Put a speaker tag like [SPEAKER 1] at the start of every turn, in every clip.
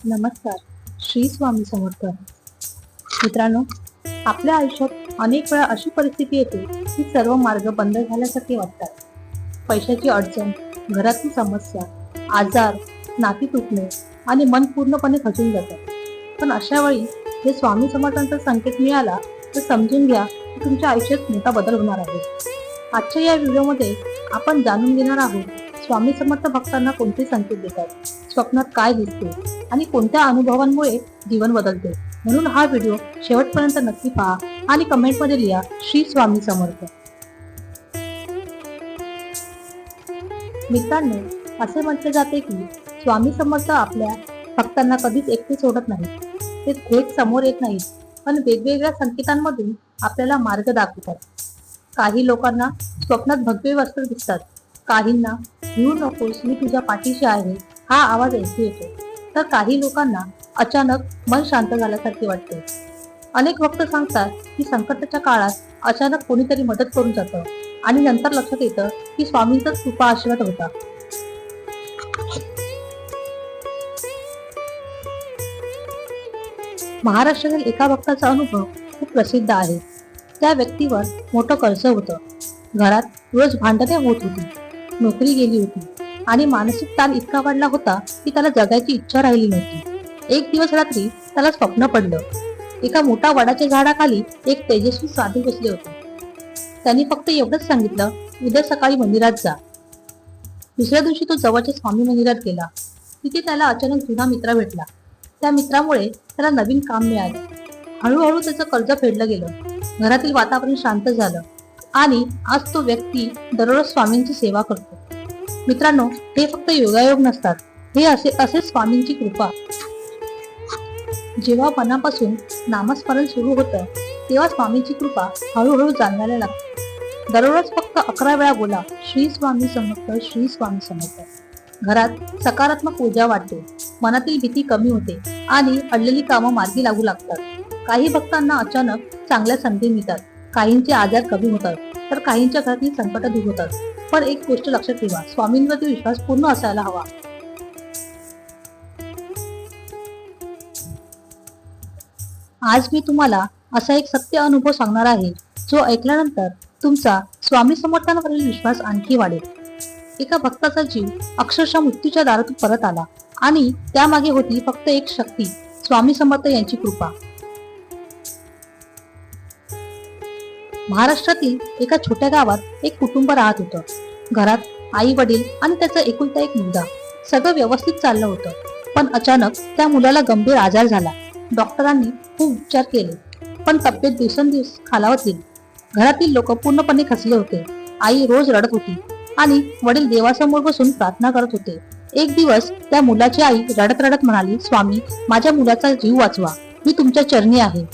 [SPEAKER 1] नमस्कार. श्री स्वामी समर्थ. मित्रांनो, आपल्या आयुष्यात अनेक वेळा अशी परिस्थिती येते की सर्व मार्ग बंद झाल्यासारखे वाटतात. पैशाची अडचण, घरातील समस्या, आजार, नाती तुटणे आणि मन पूर्णपणे खचून जातं. पण अशा वेळी हे स्वामी समर्थांचा संकेत मिळाला तर समजून घ्या की तुमच्या आयुष्यात मोठा बदल होणार आहे. आजच्या या व्हिडिओमध्ये आपण जाणून घेणार आहोत स्वामी समर्थ भक्तांना कोणते संकेत देतात, स्वप्नात काय दिसते आणि कोणत्या अनुभवांमुळे जीवन बदलते. म्हणून हा व्हिडिओ शेवटपर्यंत नक्की पहा आणि कमेंटमध्ये लिहा श्री स्वामी समर्थ. मित्रांनो, असे म्हटले जाते की स्वामी समर्थ आपल्या भक्तांना कधीच एकटे सोडत नाहीत. ते थेट समोर येत नाहीत, पण वेगवेगळ्या संकेतांमधून आपल्याला मार्ग दाखवतात. काही लोकांना स्वप्नात भगवे वस्त्र दिसतात, काहींना भिऊ नकोस मी तुझ्या पाठीशी आहे हा आवाज ऐकू येतो, तर काही लोकांना अचानक मन शांत झाल्यासारखे वाटते. अनेक भक्त सांगतात की संकटाच्या काळात अचानक कोणीतरी मदत करून जातं आणि नंतर लक्षात येतं की स्वामींचाच कृपा आशीर्वाद होता. महाराष्ट्रातील एका भक्ताचा अनुभव खूप प्रसिद्ध आहे. त्या व्यक्तीवर मोठं कर्ज होतं, घरात रोज भांडणे होत होती, नोकरी गेली होती आणि मानसिक ताण इतका वाढला होता की त्याला जगायची इच्छा राहिली नव्हती. एक दिवस रात्री त्याला स्वप्न पडलं. एका मोठ्या वडाच्या झाडाखाली एक तेजस्वी साधू बसले होते. त्यांनी फक्त एवढंच सांगितलं, उद्या सकाळी मंदिरात जा. दुसऱ्या दिवशी तो जवळच्या स्वामी मंदिरात गेला. तिथे त्याला अचानक जुना मित्र भेटला. त्या मित्रामुळे त्याला नवीन काम मिळालं. हळूहळू त्याचं कर्ज फेडलं गेलं. घरातील वातावरण शांत झालं आणि आज तो व्यक्ती दररोज स्वामींची सेवा करतो. मित्रांनो, हे फक्त योगायोग नसतात, हे असे स्वामींची कृपा. जेव्हा मनापासून नामस्मरण सुरू होतं तेव्हा स्वामींची कृपा हळूहळू जाणवायला लागते. दररोज फक्त 11 वेळा बोला श्री स्वामी समर्थ, श्री स्वामी समर्थ. घरात सकारात्मक ऊर्जा वाढते, मनातील भीती कमी होते आणि अडलेली कामं मार्गी लागू लागतात. काही भक्तांना अचानक चांगल्या संधी मिळतात, काहींचे आजार कमी होतात, तर काहींच्या घरातील संकट दूर होतात. पण एक गोष्ट लक्षात ठेवा, स्वामींवरती विश्वास पूर्ण असायला हवा. आज मी तुम्हाला असा एक सत्य अनुभव सांगणार आहे जो ऐकल्यानंतर तुमचा स्वामी समर्थांवरील विश्वास आणखी वाढेल. एका भक्ताचा जीव अक्षरशः मृत्यूच्या दारातून परत आला आणि त्यामागे होती फक्त एक शक्ती, स्वामी समर्थ यांची कृपा. महाराष्ट्रातील एका छोट्या गावात एक कुटुंब राहत होतं. घरात आई वडील आणि त्याचा एकुलता एक मुलगा. सगळं व्यवस्थित चाललं होतं, पण अचानक त्या मुलाला गंभीर आजार झाला. डॉक्टरांनी खूप उपचार केले, पण तब्येत दिवसेंदिवस खालावत गेली. घरातील लोक पूर्णपणे खचले होते. आई रोज रडत होती आणि वडील देवासमोर बसून प्रार्थना करत होते. एक दिवस त्या मुलाची आई रडत रडत म्हणाली, स्वामी, माझ्या मुलाचा जीव वाचवा, मी तुमच्या चरणी आहे.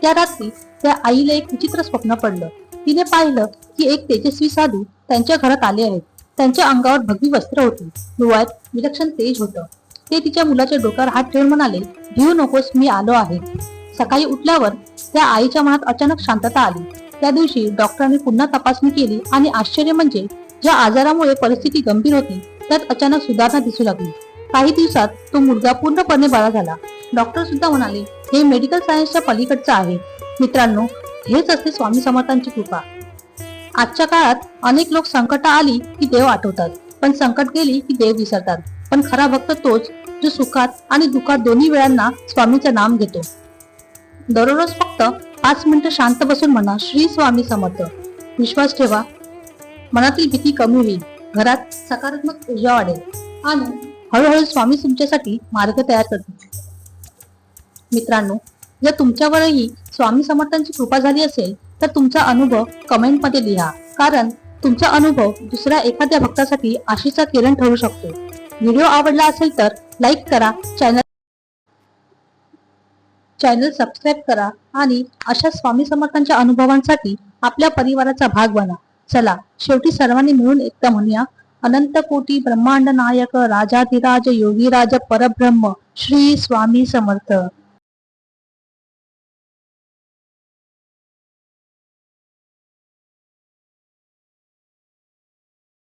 [SPEAKER 1] त्या रात्री त्या आईला एक विचित्र स्वप्न पडलं. तिने पाहिलं की एक तेजस्वी साधू त्यांच्या घरात आले आहेत. त्यांच्या अंगावर भगवी वस्त्र होती, डोळ्यात विलक्षण तेज होतं. ते तिच्या मुलाच्या डोक्यावर हात ठेवून म्हणाले, भिऊ नकोस, मी आलो आहे. सकाळी उठल्यावर त्या आईच्या मनात अचानक शांतता आली. त्या दिवशी डॉक्टरांनी पुन्हा तपासणी केली आणि आश्चर्य म्हणजे ज्या आजारामुळे परिस्थिती गंभीर होती त्यात अचानक सुधारणा दिसू लागली. काही दिवसात तो मुलगा पूर्णपणे बरा झाला. डॉक्टर सुद्धा म्हणाले, हे मेडिकल सायन्सच्या पलीकडचं आहे. मित्रांनो, हेच असते स्वामी समर्थांची कृपा. आजच्या काळात अनेक लोक संकट आली की देव आठवतात, पण संकट गेली की देव विसरतात. पण खरा भक्त तोच जो सुखात आणि दुःखात दोन्ही वेळांना स्वामीचं नाम घेतो. दररोज फक्त 5 मिनिटं शांत बसून म्हणा श्री स्वामी समर्थ. विश्वास ठेवा, मनातील भीती कमी होईल, घरात सकारात्मक ऊर्जा वाढेल आणि हळूहळू स्वामी तुमच्यासाठी मार्ग तयार करतील. मित्रांनो, जर तुमच्यावरही स्वामी समर्थांची कृपा झाली असेल तर तुमचा अनुभव कमेंटमध्ये लिहा, कारण तुमचा अनुभव दुसऱ्या एखाद्या भक्तासाठी आशेचा किरण ठरू शकतो. व्हिडिओ आवडला असेल तर लाईक करा, चॅनल सबस्क्राईब करा आणि अशा स्वामी समर्थांच्या अनुभवांसाठी आपल्या परिवाराचा भाग बना. चला, शेवटी सर्वांनी मिळून एकदा म्हणूया, अनंत कोटी ब्रह्मांड नायक राजाधिराज योगीराज परब्रह्म श्री स्वामी समर्थ.